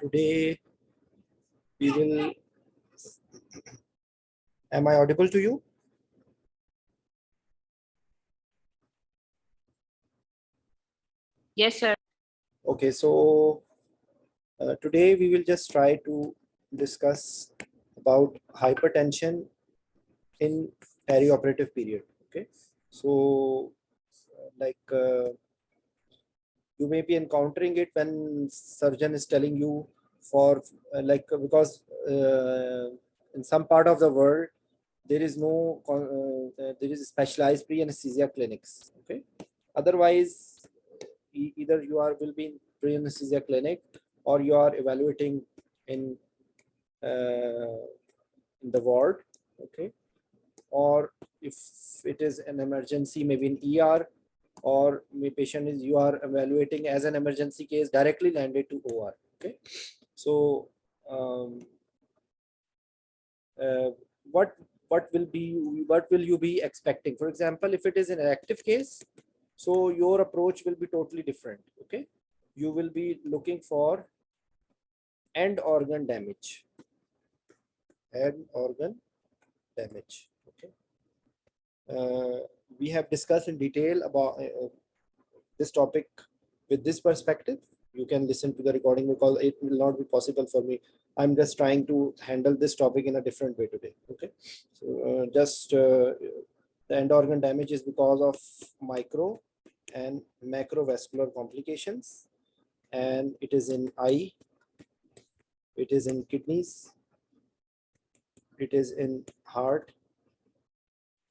Today we will. Am I audible to you? Yes, sir. Okay, so today we will just try to discuss about hypertension in perioperative period. Okay, so you may be encountering it when surgeon is telling you for because in some part of the world there is no there is specialized pre-anesthesia clinics. Okay, otherwise either you will be in pre-anesthesia clinic or you are evaluating in the ward. Okay, or if it is an emergency, maybe in ER, or patient is you are evaluating as an emergency case directly landed to OR. Okay, so what will you be expecting? For example, if it is an active case, so your approach will be totally different. Okay, you will be looking for end organ damage. End organ damage. Okay. We have discussed in detail about this topic with this perspective. You can listen to the recording because it will not be possible for me. I'm just trying to handle this topic in a different way today. Okay, so the end organ damage is because of micro and macrovascular complications, and it is in eye, it is in kidneys, it is in heart,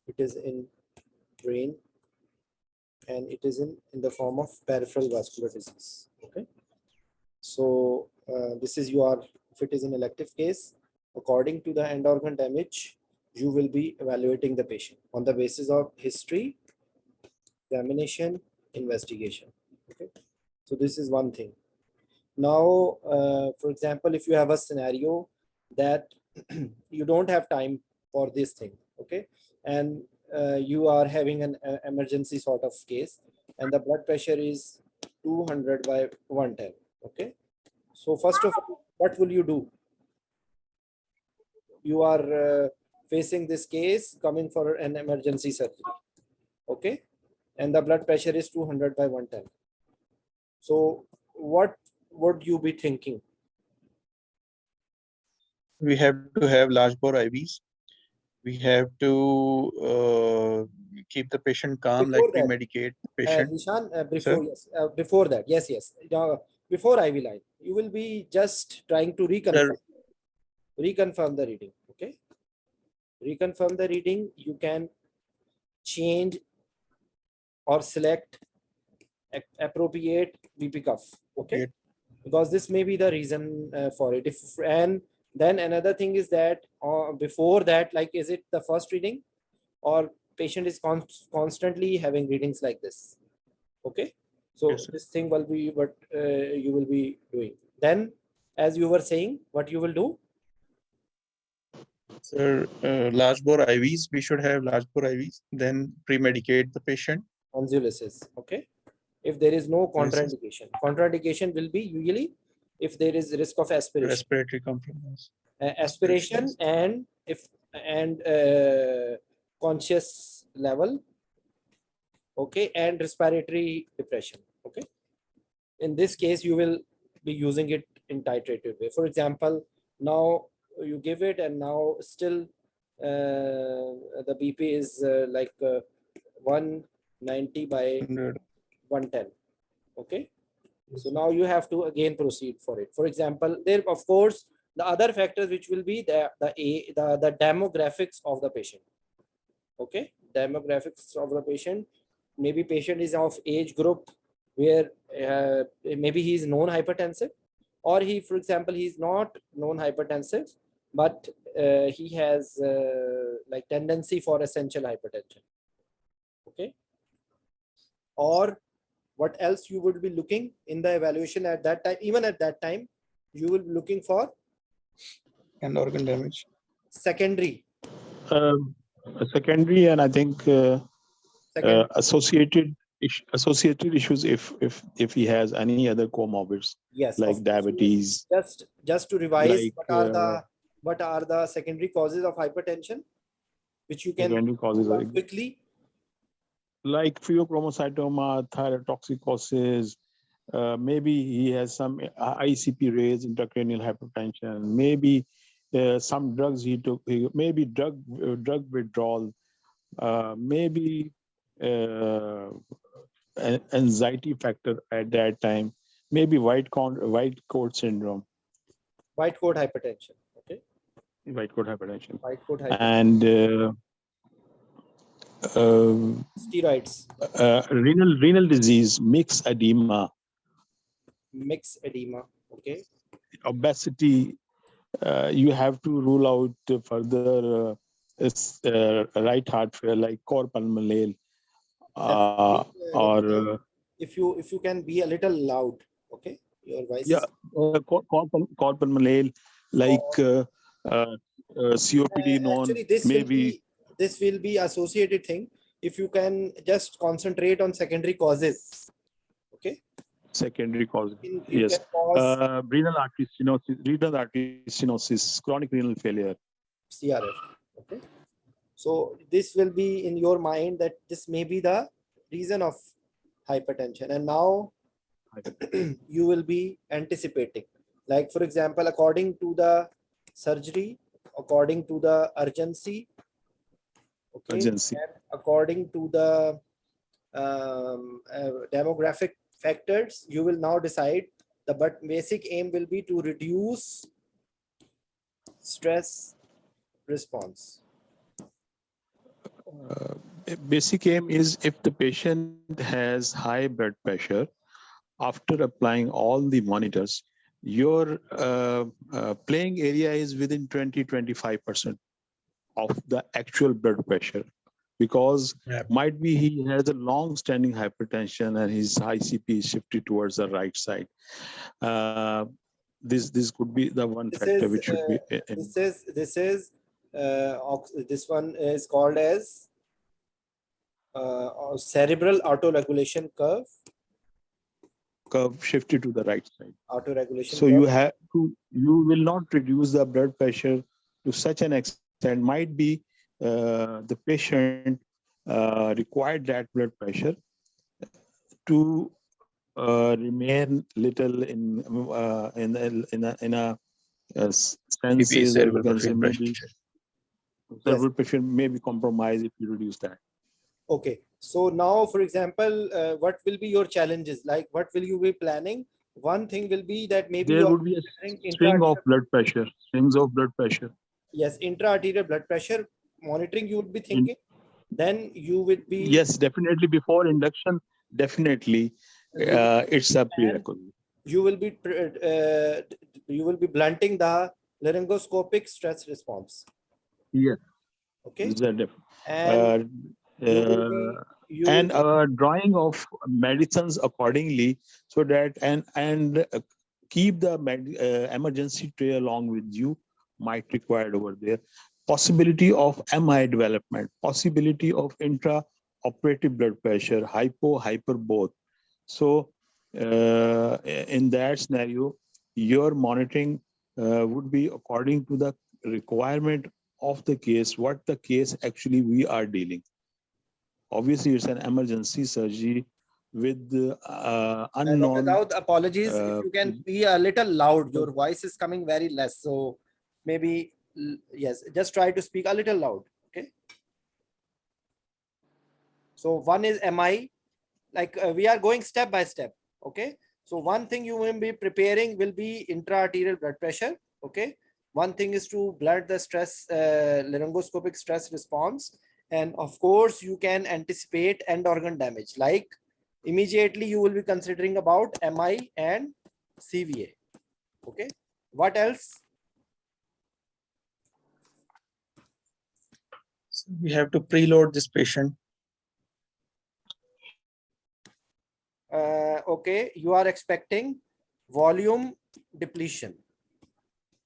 it is in brain, and it is in the form of peripheral vascular disease. Okay, so this is if it is an elective case, according to the end organ damage, you will be evaluating the patient on the basis of history, examination, investigation. Okay, so this is one thing. Now, for example, if you have a scenario that you don't have time for this thing, okay, and you are having an emergency sort of case, and the blood pressure is 200 by 110. Okay, so first of all, what will you do? You are facing this case coming for an emergency surgery. Okay, and the blood pressure is 200 by 110. So what would you be thinking? We have to have large bore IVs. We have to keep the patient calm, Before like pre-medicate the patient. Nishan, before that, yes. Before IV line, you will be just trying to reconfirm the reading. Okay, reconfirm the reading. You can change or select appropriate BP cuff. Okay, because this may be the reason for it. And then another thing is that before that, like, is it the first reading or patient is constantly having readings like this? Okay, so yes, this thing will be what you will be doing. Then, as you were saying, what you will do? Sir, large bore IVs, we should have large bore IVs, then pre-medicate the patient. Consulysis. Okay, if there is no contraindication. Contraindication will be usually if there is risk of aspiration. Respiratory compromise. Aspiration and conscious level. Okay, and respiratory depression. Okay, in this case you will be using it in titrated way. For example, now you give it and now still the BP is 190 by 110. Okay, so now you have to again proceed for it. For example, there of course the other factors which will be the demographics of the patient. Okay, demographics of the patient. Maybe patient is of age group where maybe he is known hypertensive, or he, for example, he is not known hypertensive, but he has like tendency for essential hypertension. Okay, or what else you would be looking in the evaluation at that time? Even at that time, you will be looking for end organ damage. Secondary. Secondary, and I think associated associated issues if he has any other comorbidities Yes, like of course. diabetes, Just to revise, like what are the secondary causes of hypertension, which you can secondary causes pull up quickly? like pheochromocytoma, thyrotoxicosis. Maybe he has some ICP raised intracranial hypertension. Maybe some drugs he took. Maybe drug withdrawal. Maybe uh, anxiety factor at that time. Maybe white coat syndrome, White coat hypertension. Okay. white coat hypertension, White coat hypertension. and Steroids. renal disease, mixed edema, Mixed edema. Okay. obesity. You have to rule out further right heart failure like cor pulmonale Definitely. or If you can be a little loud. Okay. Your voice yeah, is. cor pulmonale like COPD known Actually, maybe this will be associated thing. If you can just concentrate on secondary causes. Okay. secondary cause. You can Yes, cause renal artery stenosis, chronic renal failure. CRF. Okay. So this will be in your mind that this may be the reason of hypertension. And now you will be anticipating. Like, for example, according to the surgery, according to the urgency, okay, Urgency. and according to the demographic factors, you will now decide the basic aim will be to reduce stress response. Basic aim is if the patient has high blood pressure, after applying all the monitors, your playing area is within 20-25% of the actual blood pressure, because might be he has a long-standing hypertension and his ICP is shifted towards the right side. This could be the one factor which should be in. This one is called as cerebral autoregulation curve. Curve shifted to the right side. Autoregulation. So you will not reduce the blood pressure to such an extent. Might be the patient required that blood pressure to remain little in a senses, or you can say maybe cerebral pressure may be compromised if you reduce that. Okay, so now, for example, what will be your challenges? Like, what will you be planning? One thing will be that maybe there would be a string of blood pressure, strings of blood pressure. Yes, intra-arterial blood pressure monitoring you would be thinking. Then you would be. Yes, definitely before induction. Definitely, it's a prerequisite. You will be blunting the laryngoscopic stress response. Yes. Okay. And drawing of medicines accordingly, so that and keep the emergency tray along with you might required over there. Possibility of MI development, possibility of intra-operative blood pressure, hyper both. So in that scenario, your monitoring would be according to the requirement of the case, what the case actually we are dealing. Obviously, it's an emergency surgery with unknown. Without apologies, if you can be a little loud, your voice is coming very less. So maybe, yes, just try to speak a little loud. Okay. So one is MI, like we are going step by step. Okay. So one thing you will be preparing will be intra-arterial blood pressure. Okay. One thing is to blood the stress, laryngoscopic stress response. And of course, you can anticipate end organ damage. Like immediately you will be considering about MI and CVA. Okay. What else? So we have to preload this patient. Okay, you are expecting volume depletion.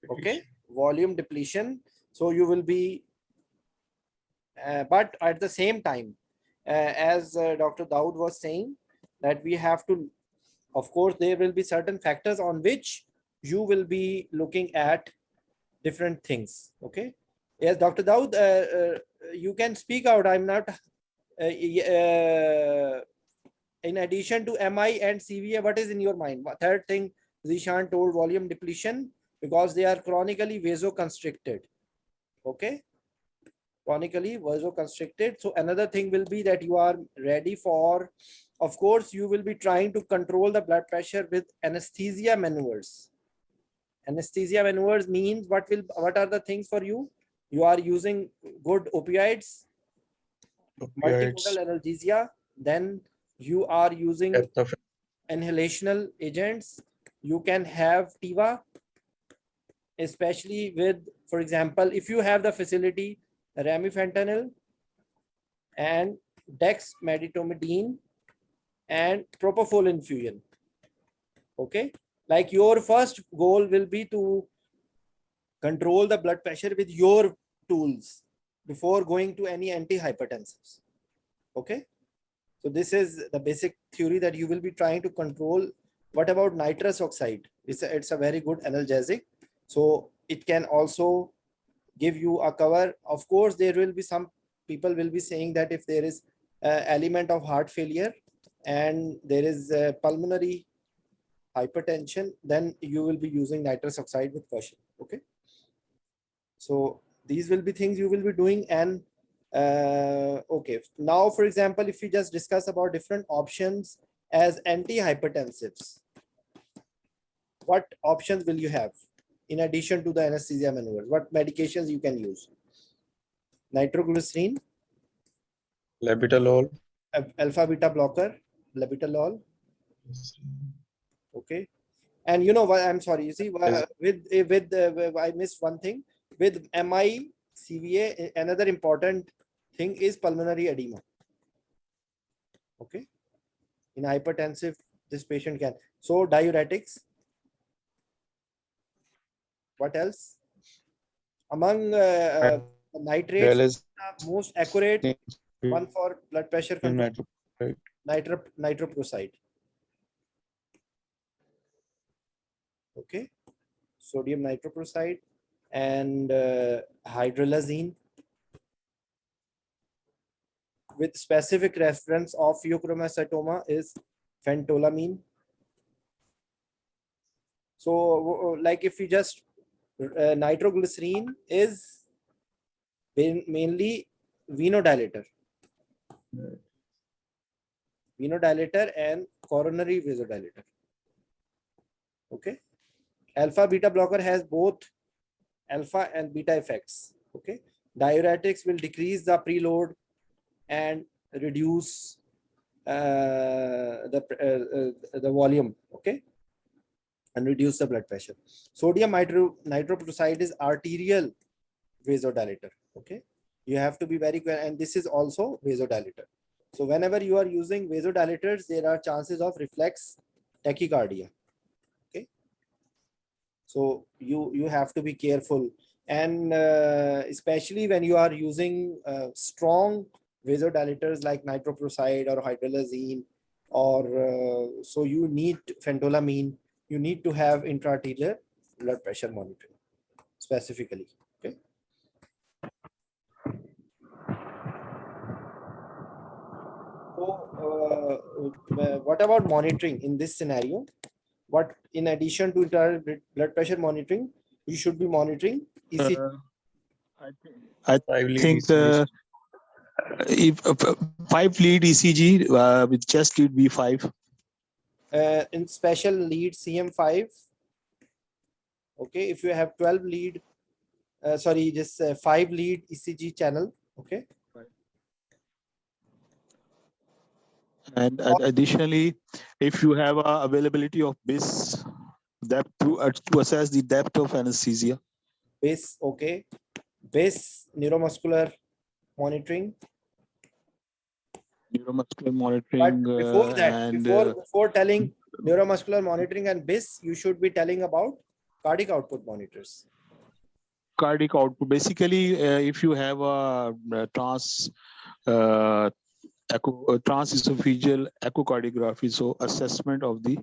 Okay, volume depletion. So you will be, but at the same time, as Dr. Daud was saying, that we have to, of course, there will be certain factors on which you will be looking at different things. Okay. Yes, Dr. Daud, you can speak out. I'm not. In addition to MI and CVA, what is in your mind? Third thing, Zishan told volume depletion because they are chronically vasoconstricted. Okay. Chronically vasoconstricted. So another thing will be that you are ready for, of course, you will be trying to control the blood pressure with anesthesia maneuvers. Anesthesia maneuvers means what are the things for you? You are using good opioids, multimodal analgesia, then you are using inhalational agents. You can have TIVA, especially with, for example, if you have the facility, remifentanil and dexmedetomidine and propofol infusion. Okay, like your first goal will be to control the blood pressure with your tools before going to any antihypertensives. Okay, so this is the basic theory that you will be trying to control. What about nitrous oxide? It's a very good analgesic, so it can also give you a cover. Of course, there will be some people will be saying that if there is element of heart failure and there is pulmonary hypertension, then you will be using nitrous oxide with caution. Okay, so these will be things you will be doing. And okay, now for example, if we just discuss about different options as antihypertensives, what options will you have in addition to the anesthesia maneuvers? What medications you can use? Nitroglycerin, Labetalol, alpha beta blocker, labetalol. Okay, and you know what? I'm sorry. You see, I missed one thing with MI CVA. Another important thing is pulmonary edema. Okay, in hypertensive, this patient can. So diuretics. What else? Among nitrates, most accurate one for blood pressure control, nitroprusside. Okay, sodium nitroprusside and hydralazine with specific reference of pheochromocytoma is phentolamine. So like if you just nitroglycerin is mainly venodilator and coronary vasodilator. Okay, alpha beta blocker has both alpha and beta effects. Okay, diuretics will decrease the preload and reduce the volume. Okay, and reduce the blood pressure. Sodium nitroprusside is arterial vasodilator. Okay, you have to be very clear, and this is also vasodilator. So whenever you are using vasodilators, there are chances of reflex tachycardia. Okay, so you have to be careful, and especially when you are using strong vasodilators like nitroprusside or hydralazine, or so you need phentolamine. You need to have intra-arterial blood pressure monitoring specifically. Okay. So what about monitoring in this scenario? What, in addition to intra-arterial blood pressure monitoring, you should be monitoring ECG. I think if 5 lead ECG with chest lead B5. In special lead CM5. Okay, if you have 12 lead, sorry, this 5 lead ECG channel. Okay. And additionally, if you have availability of BIS, depth to assess the depth of anesthesia. BIS, okay. BIS, neuromuscular monitoring. Neuromuscular monitoring. But before that, before telling neuromuscular monitoring and BIS, you should be telling about cardiac output monitors. Cardiac output. Basically, if you have a transesophageal echocardiography, so assessment of the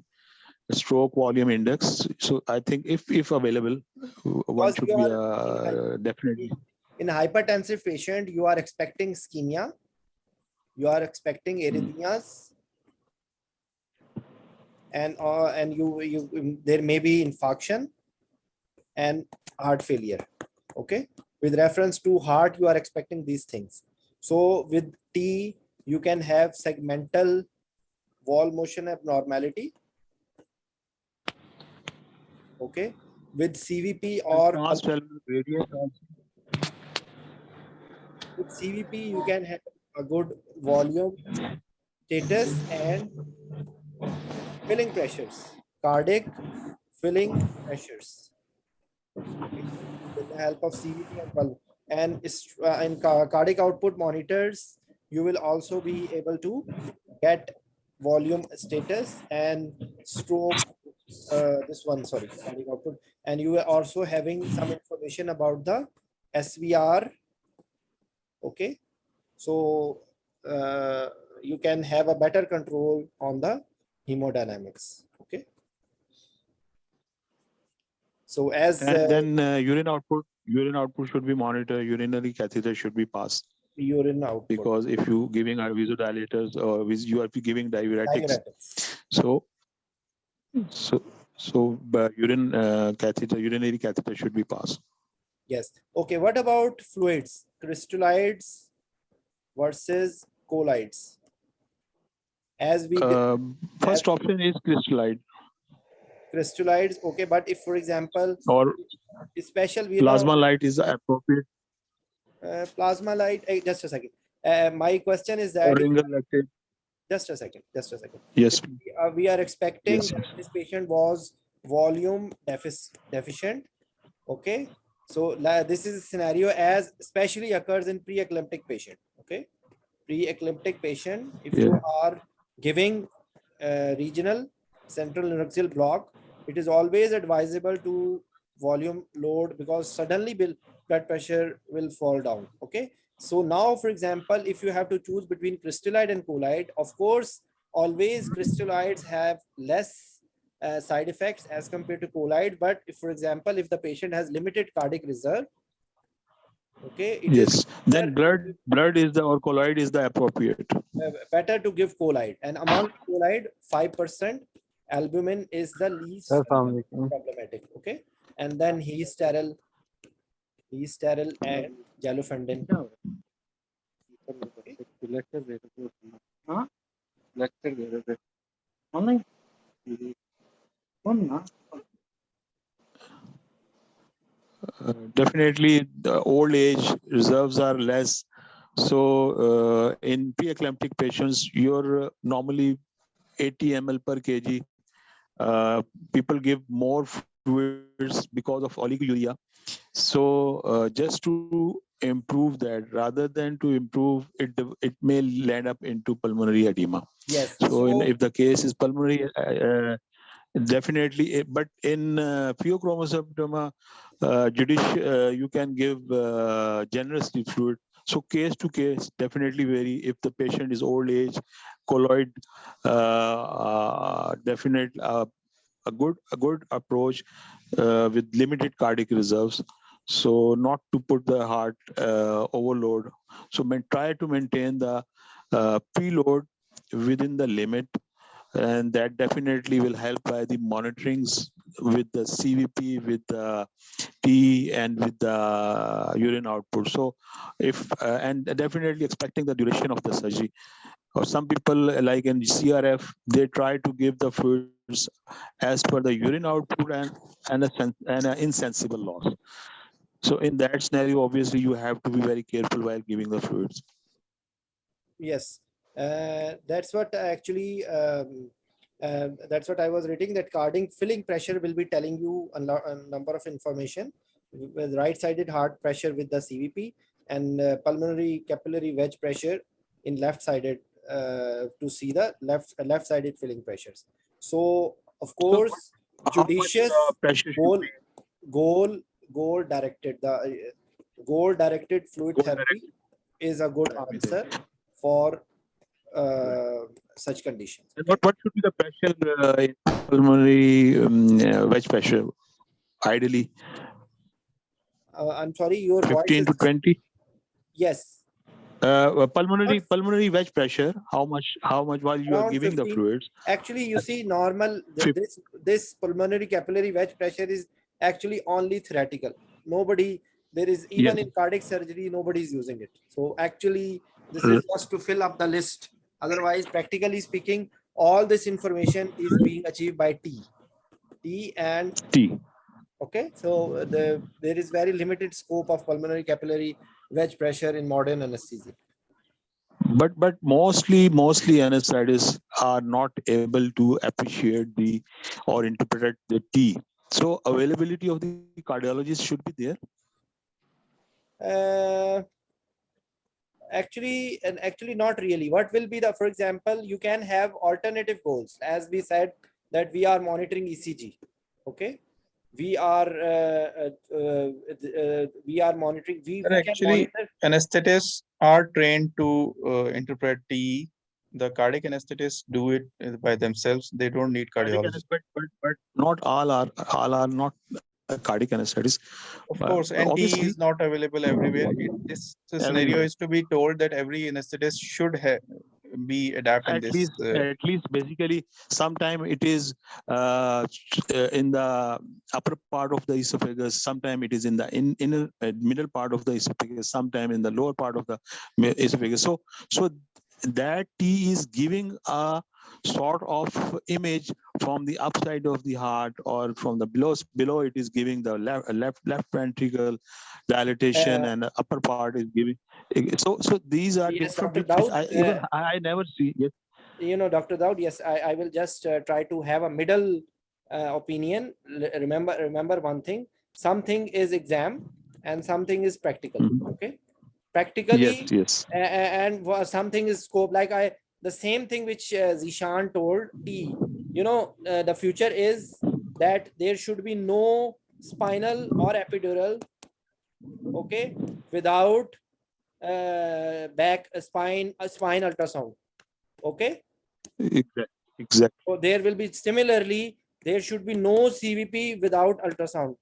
stroke volume index. So I think if available, one Because should you be are definitely. in hypertensive patient, you are expecting ischemia, you are expecting arrhythmias, and you there may be infarction and heart failure. Okay, with reference to heart, you are expecting these things. So with T, you can have segmental wall motion abnormality. Okay, with CVP or Transvalvular gradient also. with CVP, you can have a good volume status and filling pressures, cardiac filling pressures. Okay, with the help of CVP and bulb. And in cardiac output monitors, you will also be able to get volume status and stroke. This one, sorry, cardiac output, and you are also having some information about the SVR. Okay, so you can have a better control on the hemodynamics. Okay, so as And then urine output should be monitored. Urinary catheter should be passed, urine output, because if you giving vasodilators or you are giving diuretics, diuretics. so urinary catheter should be passed. Yes. Okay. What about fluids? Crystalloids versus colloids. As we First option is crystallite crystalloids. Okay, but if, for example, or special we plasma light is appropriate, plasma light. Just a second. My question is or that ringer lactate. just a second. Just a second. Yes. We are expecting Yes. that this patient was volume deficient. Okay, so this is a scenario as especially occurs in pre-eclamptic patient. Okay, pre-eclamptic patient, if you are giving regional central neuraxial block, it is always advisable to volume load, because suddenly blood pressure will fall down. Okay, so now, for example, if you have to choose between crystallite and colloid, of course, always crystalloids have less side effects as compared to colloid. But if, for example, if the patient has limited cardiac reserve, okay, it is then blood is the, or colloid is the appropriate. better to give colloid. And among colloid, 5% albumin is the least problematic. Okay, and then he's sterile and galofendin. Definitely, the old age reserves are less. So in pre-eclamptic patients, you're normally 80 ml per kg. People give more fluids because of oliguria. So just to improve that, rather than to improve it, it may land up into pulmonary edema. Yes. So if the case is pulmonary, definitely. But in pheochromocytoma, you can give generously fluid. So case to case, definitely vary. If the patient is old age, colloid, definitely a good approach with limited cardiac reserves. So not to put the heart overload. So try to maintain the preload within the limit, and that definitely will help by the monitorings with the CVP, with the T, and with the urine output. So if and definitely expecting the duration of the surgery. Or some people, like in CRF, they try to give the fluids as per the urine output and an insensible loss. So in that scenario, obviously you have to be very careful while giving the fluids. Yes, that's what actually that's what I was reading, that cardiac filling pressure will be telling you a number of information, with right-sided heart pressure with the CVP, and pulmonary capillary wedge pressure in left-sided to see the left-sided filling pressures. So of course, judicious goal directed goal directed fluid therapy is a good answer for such conditions. And what should be the pressure in pulmonary wedge pressure? Ideally, I'm sorry, your voice 15 is, to 20. yes, Pulmonary wedge pressure. How much while you are around giving the 15. fluids? Actually, you see, normal Fif- this pulmonary capillary wedge pressure is actually only theoretical. Nobody, there is even Yes. in cardiac surgery, nobody is using it. So actually, this R- is just to fill up the list. Otherwise, practically speaking, all this information is being achieved by T and T. okay. So there is very limited scope of pulmonary capillary wedge pressure in modern anesthesia. But mostly anesthetists are not able to appreciate the or interpret the T. So availability of the cardiologist should be there. Actually not really. What will be the, for example, you can have alternative goals, as we said that we are monitoring ECG. Okay, we are monitoring, we Sir, can actually, monitor. anesthetists are trained to interpret TE. The cardiac anesthetists do it by themselves. They don't need cardiologists. But not all are not cardiac anesthetists. Of course, and TE Obviously, is not available everywhere. This scenario everywhere. is to be told that every anesthetist should be adept in this. At least basically sometime it is in the upper part of the esophagus, sometime it is in the inner middle part of the esophagus, sometime in the lower part of the esophagus. So that T is giving a sort of image from the upside of the heart, or from the below it is giving the left ventricle dilatation, and the upper part is giving. So these are Yes, different, Dr. which Daud, I never see. Yes. Dr. Daud, yes, I will just try to have a middle opinion. Remember one thing, something is exam and something is practical. Mhm. Okay, practically, Yes. and something is scope, like the same thing which Zishan told T, the future is that there should be no spinal or epidural, okay, without back spine ultrasound. Okay, Exactly. so there will be, similarly, there should be no CVP without ultrasound.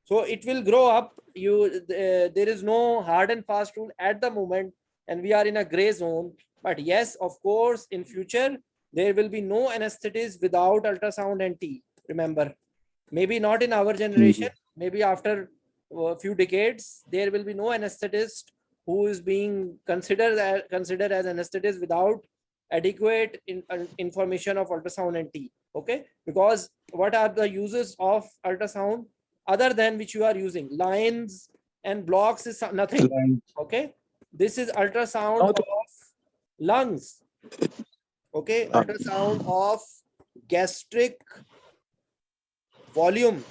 So it will grow up. There is no hard and fast rule at the moment, and we are in a gray zone. But yes, of course, in future there will be no anesthetists without ultrasound and T. Remember, maybe not in our generation. Maybe after a few decades, there will be no anesthetist who is being considered as anesthetist without adequate information of ultrasound and T. Okay, because what are the uses of ultrasound other than which you are using? Lines and blocks is nothing. Okay, this is ultrasound Now of lungs. Okay, ultrasound of gastric volume,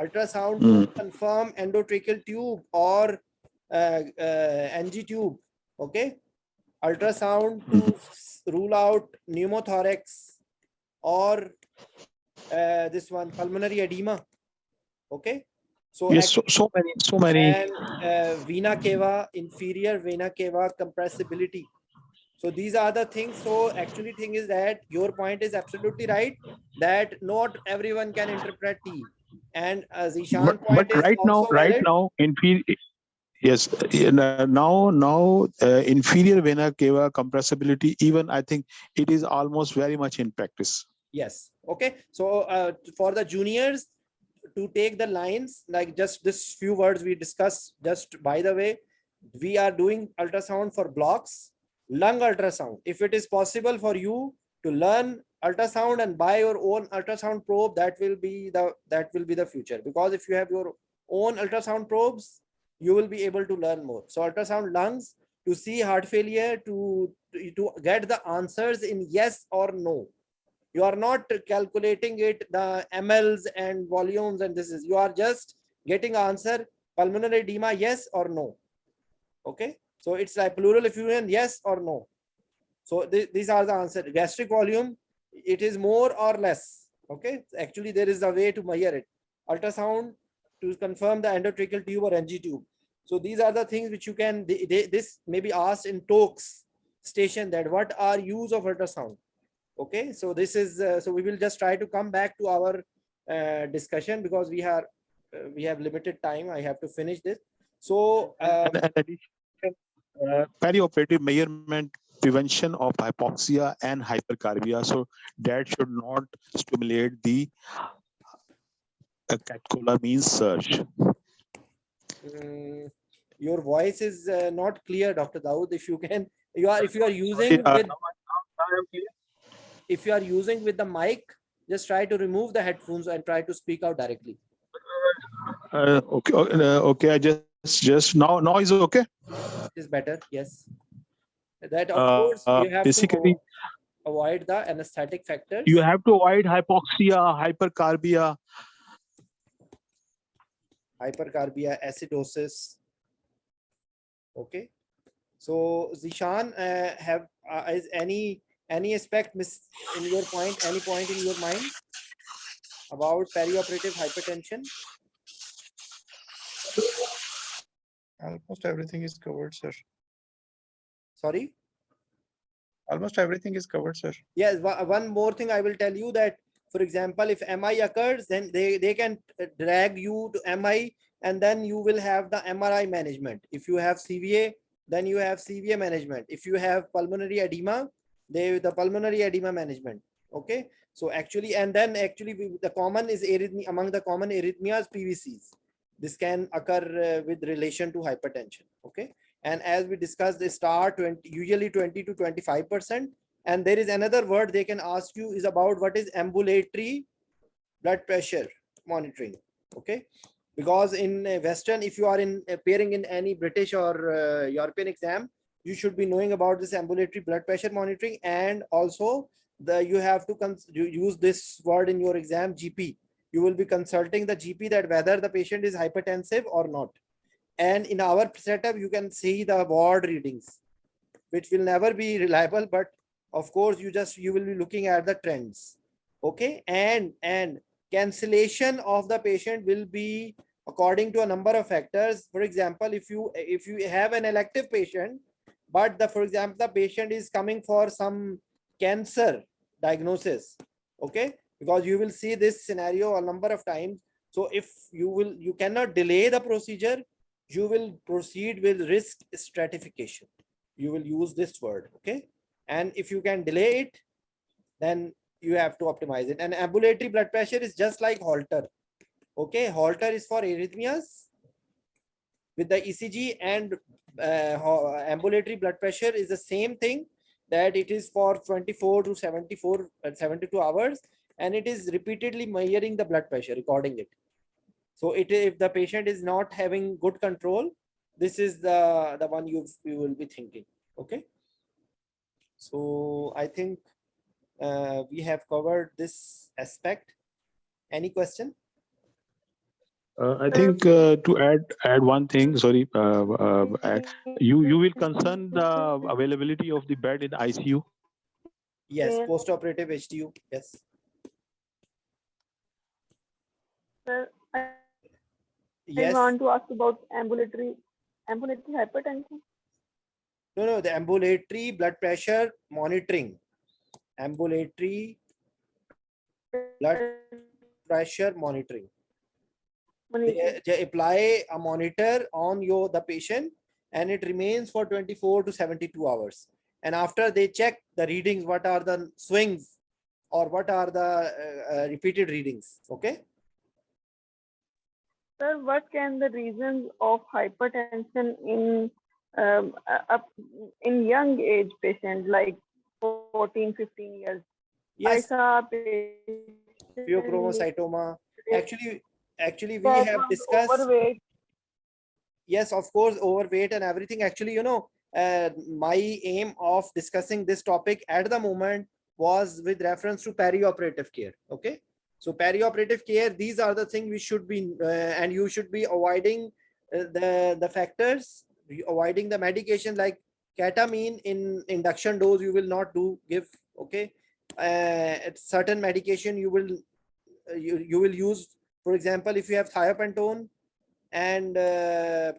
ultrasound to confirm endotracheal tube or NG tube. Okay, ultrasound to rule out pneumothorax or this one, pulmonary edema. Okay, so yes, so many. and vena cava, inferior vena cava compressibility. So these are the things. So actually thing is that your point is absolutely right, that not everyone can interpret T, and Zishan point But is also right valid. now, yes, inferior vena cava compressibility, even I think it is almost very much in practice. Yes. Okay. So for the juniors to take the lines, like just this few words we discussed, just by the way, we are doing ultrasound for blocks, lung ultrasound. If it is possible for you to learn ultrasound and buy your own ultrasound probe, that will be the future. Because if you have your own ultrasound probes, you will be able to learn more. So ultrasound lungs to see heart failure, to get the answers in yes or no. You are not calculating it, the mls and volumes, and this is, you are just getting answer, pulmonary edema, yes or no. Okay, so it's like pleural effusion, yes or no. So these are the answer. Gastric volume, it is more or less. Okay, actually there is a way to measure it. Ultrasound to confirm the endotracheal tube or NG tube. So these are the things which you can, this may be asked in talks station that what are use of ultrasound. Okay, so this is so we will just try to come back to our discussion because we have limited time. I have to finish this. So And addition, perioperative measurement, prevention of hypoxia and hypercarbia. So that should not stimulate the catecholamine surge. Your voice is not clear, Dr. Dawood. If you can, if you are using Sorry, with now I am clear. if you are using with the mic, just try to remove the headphones and try to speak out directly. Okay. I just now is okay. It is better, yes. That of course you have Basically, to avoid the anesthetic factors. you have to avoid hypoxia, hypercarbia. Hypercarbia, acidosis. Okay. So Zishan, have is any aspect miss in your point? Any point in your mind about perioperative hypertension? Almost everything is covered, sir. Sorry. Almost everything is covered, sir. Yes. One more thing I will tell you that, for example, if MI occurs, then they can drag you to MI, and then you will have the MRI management. If you have CVA, then you have CVA management. If you have pulmonary edema, the pulmonary edema management. Okay. So actually, and then actually the common is arrhythmia, among the common arrhythmias, PVCs. This can occur with relation to hypertension. Okay. And as we discussed, they start usually 20 to 25%. And there is another word they can ask you is about what is ambulatory blood pressure monitoring. Okay. Because in Western, if you are appearing in any British or European exam, you should be knowing about this ambulatory blood pressure monitoring. And also you have to use this word in your exam, GP. You will be consulting the GP that whether the patient is hypertensive or not. And in our setup, you can see the ward readings, which will never be reliable, but of course you will be looking at the trends. Okay. And cancellation of the patient will be according to a number of factors. For example, if you have an elective patient, but for example, the patient is coming for some cancer diagnosis. Okay. Because you will see this scenario a number of times. So if you cannot delay the procedure, you will proceed with risk stratification. You will use this word. Okay. And if you can delay it, then you have to optimize it. And ambulatory blood pressure is just like Holter. Okay. Holter is for arrhythmias with the ECG, and ambulatory blood pressure is the same thing, that it is for 24 to 72 hours, and it is repeatedly measuring the blood pressure, recording it. So if the patient is not having good control, this is the one you will be thinking. Okay. So I think we have covered this aspect. Any question? I think to add one thing. Sorry, you will concern the availability of the bed in ICU. Yes, post-operative HTU. Yes. Sir, Yes. I want to ask about ambulatory hypertension. No, the ambulatory blood pressure monitoring. Ambulatory blood pressure monitoring. They apply a monitor on the patient, and it remains for 24 to 72 hours. And after they check the readings, what are the swings or what are the repeated readings. Okay. Sir, what can the reasons of hypertension in young age patient like 14, 15 years? Yes. I saw Pheochromocytoma. Actually, we have discussed. Overweight. Yes, of course, overweight and everything. Actually, my aim of discussing this topic at the moment was with reference to perioperative care. Okay. So perioperative care, these are the things we should be, and you should be avoiding the factors, avoiding the medication like ketamine in induction dose. You will not give. Okay. Certain medication you will use. For example, if you have thiopentone and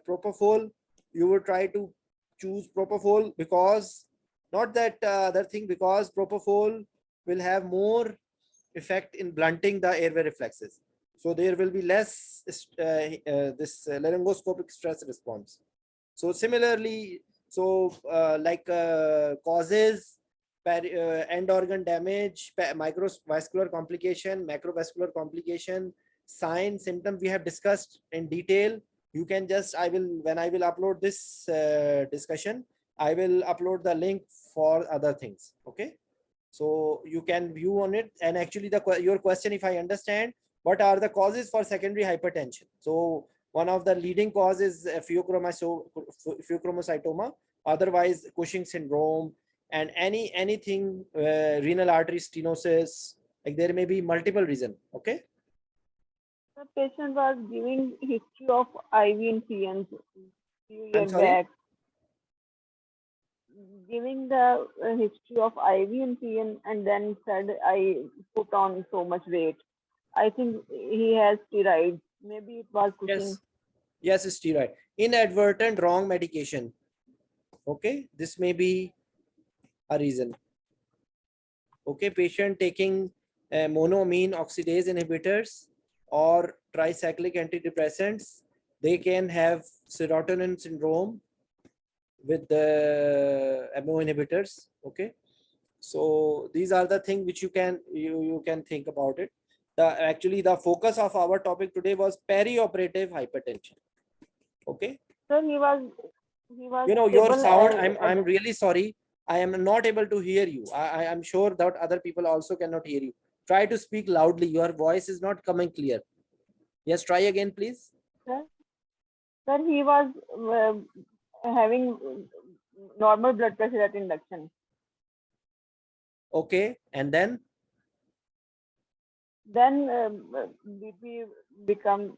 propofol, you would try to choose propofol because not that other thing, because propofol will have more effect in blunting the airway reflexes. So there will be less this laryngoscopic stress response. So similarly, so causes, end organ damage, microvascular complication, macrovascular complication, sign, symptom we have discussed in detail. You can just, when I will upload this discussion, I will upload the link for other things. Okay. So you can view on it. And actually your question, if I understand, what are the causes for secondary hypertension? So one of the leading causes is pheochromocytoma, otherwise Cushing syndrome, and anything renal artery stenosis. Like there may be multiple reasons. Okay. The patient was giving history of IV infusions few I'm years sorry? back. Giving the history of IV infusion and then said I put on so much weight. I think he has steroids. Maybe it was Cushing. Yes, steroid. Inadvertent wrong medication. Okay, this may be a reason. Okay, patient taking monoamine oxidase inhibitors or tricyclic antidepressants, they can have serotonin syndrome with the MO inhibitors. Okay, so these are the things which you can think about it. Actually the focus of our topic today was perioperative hypertension. Okay. So he was Your stable sound, as- I'm really sorry, I am not able to hear you. I am sure that other people also cannot hear you. Try to speak loudly, your voice is not coming clear. Yes, try again please. Sir, he was having normal blood pressure at induction. Okay, and then BP become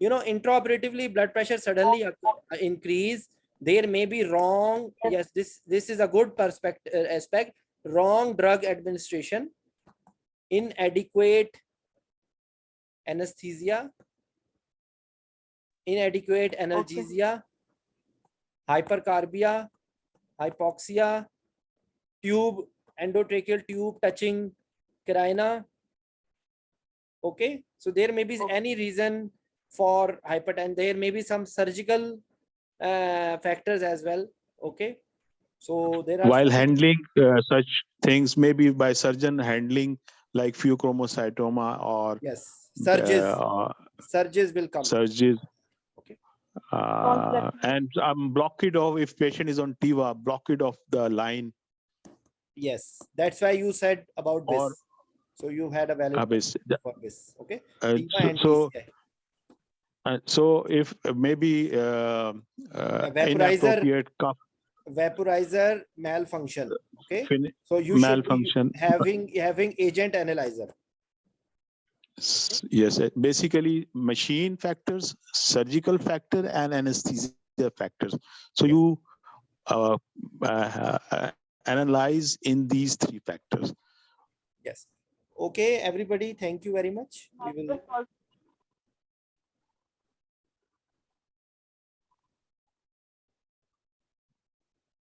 intraoperatively blood pressure suddenly increase. There may be wrong, yes, this is a good perspective aspect, wrong drug administration, inadequate anesthesia, inadequate analgesia, hypercarbia, hypoxia, tube, endotracheal tube touching carina. Okay, so there may be any reason for hypertension. There may be some surgical factors as well. Okay, so there are While so many- handling such things, maybe by surgeon handling like pheochromocytoma or yes, surges will come. surgeries. Okay. And block it off if patient is on TIVA, block it off the line. Yes, that's why you said about Or- this. So you had a valid Abis. for this. Okay. Uh, TIVA and so, DCI. so if maybe vaporizer inappropriate cuff vaporizer malfunction. Okay. fin- So you should be malfunction. having agent analyzer. Yes, basically machine factors, surgical factor, and anesthesia factors. So you analyze in these three factors. Yes. Okay, everybody. Thank you very much. We will.